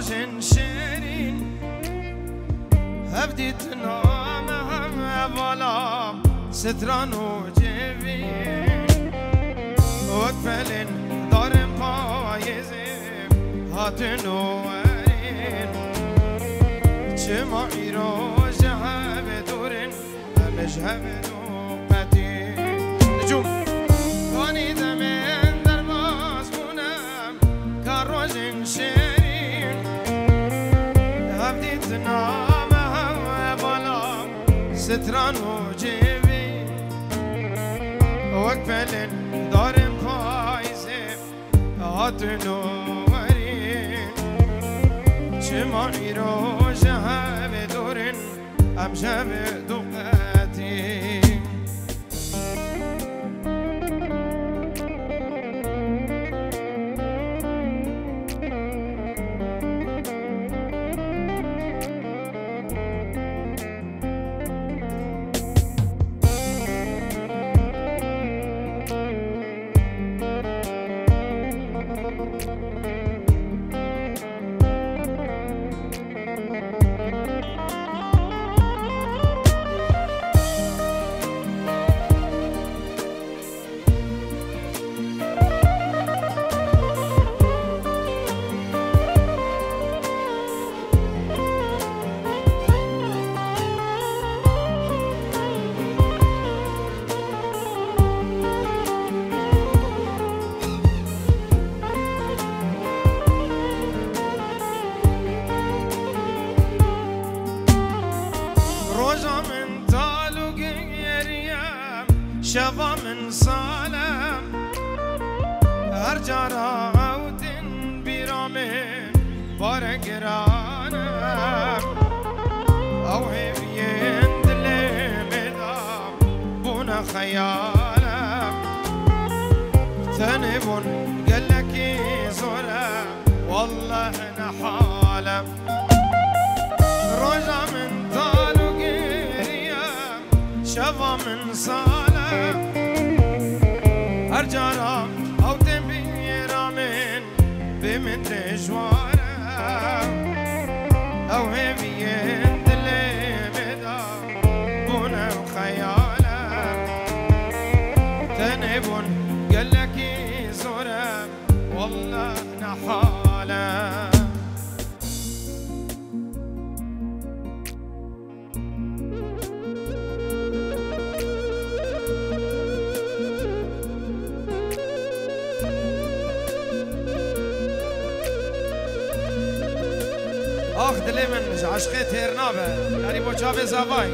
روزن شیرین هفدیت نامم والا ستران و جوین وقفلن دارم پایزم هاتن و ورین چه ما ایرو جهب دورن همش هم دومتین نجوم وانی دمین در باز بونم کار روزن شیرین هفدیت نامم والا ستران و جوین وقفلن دارم پایزم هاتن و ورین چه ما ایرو جهب دورن هم شب دومتین شفا من سالم هر جارا غوتن بیرامن بارگرانم او هیوین دلم دام بونا خیالم تنبون قلکی زورم والله نحالم روزا من طالو قريم شفا من سالم هر جارا او تنبيرا من بمن تجوارم او هبين دلم دام بونا وخيالم تنبون قلكي زورم والله نحالم آخ دل من عشق ترنابه یعنی با چاپ زوای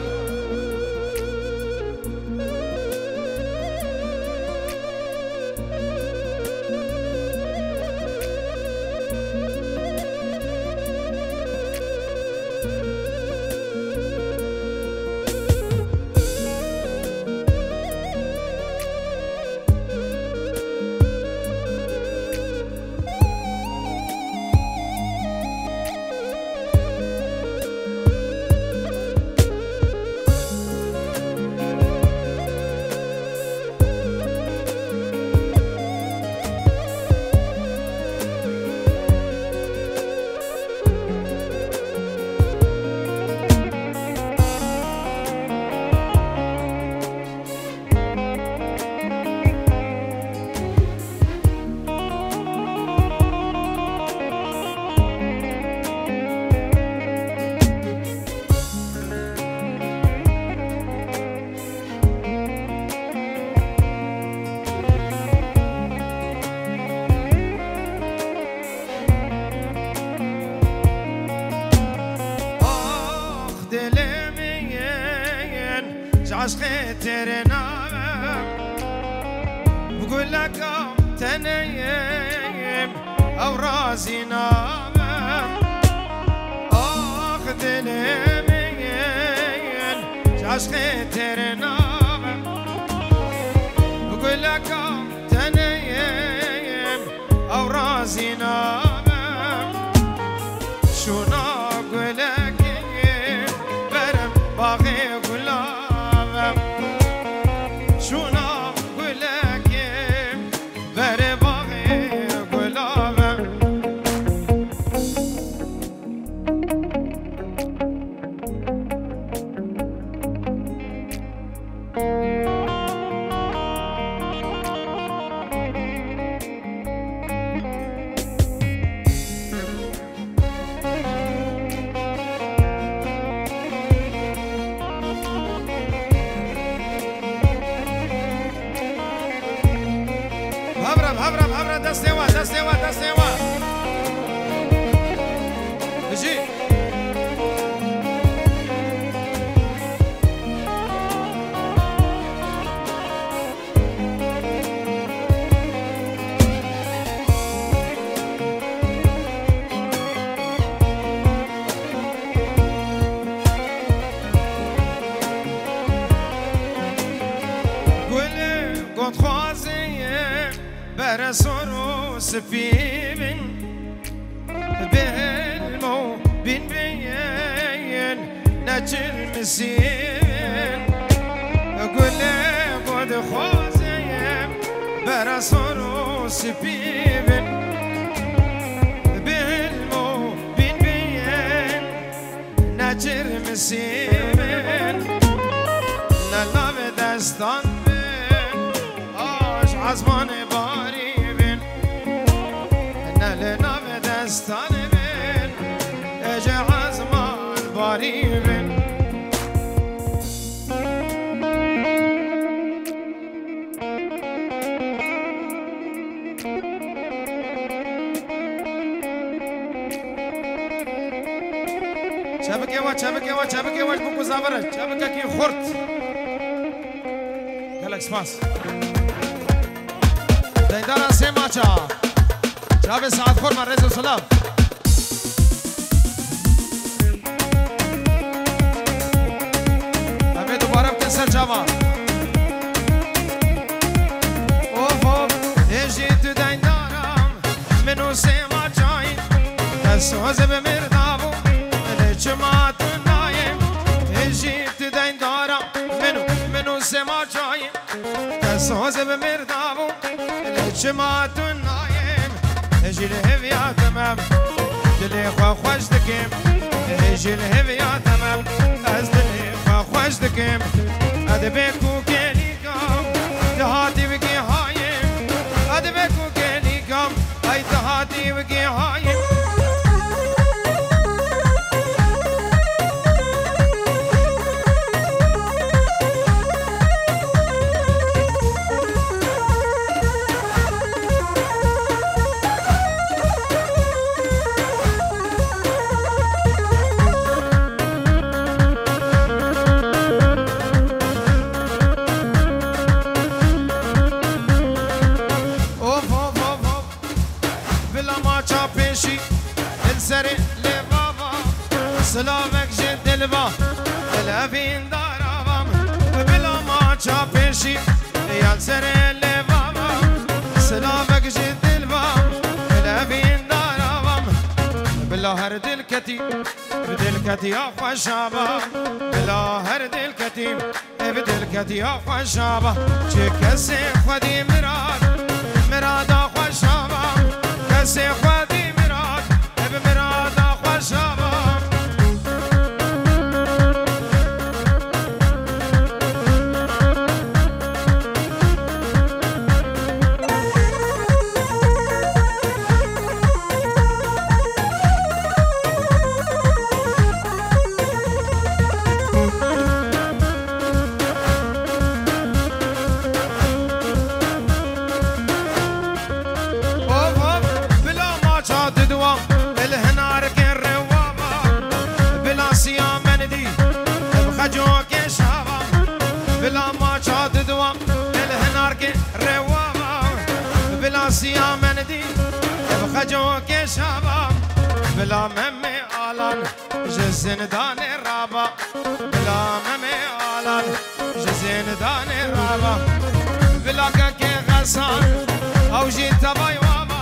عشق ترنام بقول لك تنيم او راسي نام اخ دلمين عشق ترنام بقول لك تنيم او راسي نام شو نقول لك برم باغي هبرة دستيوا بجي برسول سفيبن بالمو بين بين نجل مسين أقول لك قد خوزين برسول سفيبن بالمو بين بين نجل مسين نلعب دستان بين آش عزمان دستان بين اجا عزمان باريبن شبكي واش بوكو زابرج شبكة كي خورت قالك سباس دايدارا سيماچا شاب سعد خور من رئيس السلام همه دوباره بکنسر جوان اوف ایجی تو دین دارم منو سیما جاین دستوز به مردابو لچما تو نایم ایجی تو دین دارم منو سیما جاین دستوز به مردابو لچما تو نایم اجي الهويا تمام دلي خوش دكيم اجي الهويا تمام از دلي خوش دكيم ادبكو كليكم تهاتي بكي هايم ادبكو كليكم اي تهاتي بكي هايم سري لبابا سلامك جد البا الافين دارابام بلا ما تشابشي يا سري لبابا سلامك جد البا الافين دارابام بلا هرد الكتي بدلكتي يا خشابا بلا هرد الكتي بدلكتي يا خشابا كسي خدي مراد خشابا كسي خدي مراد خشابا سيا مندي بخجو كشابا بلا ممي آلان جزن دان رابا بلا ممي آلان جزن دان رابا بلا كي غسان او جي تباي وابا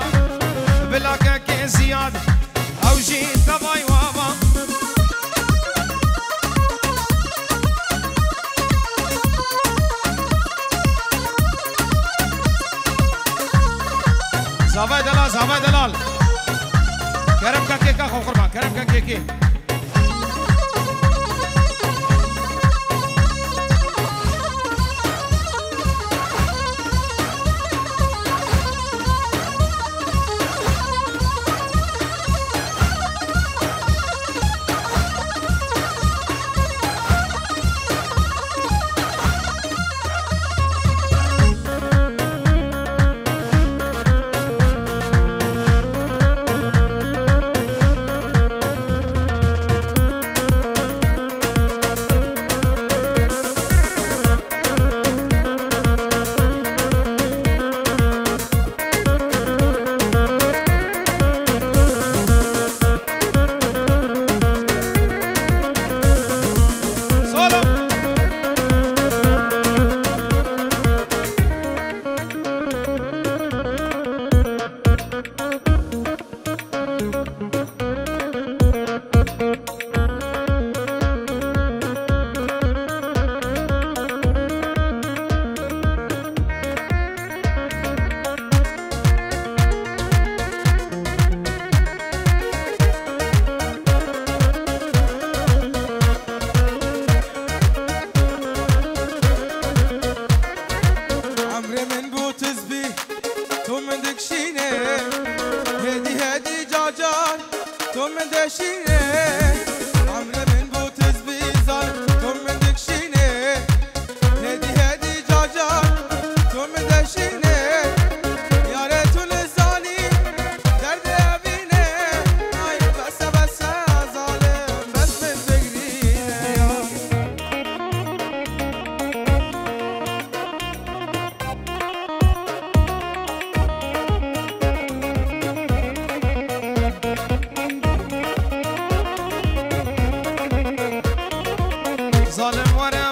بلا كي زياد او جي تباي وابا زاوای دلال کرم کا کے کا خو قربان کرم کا کے ظالم واره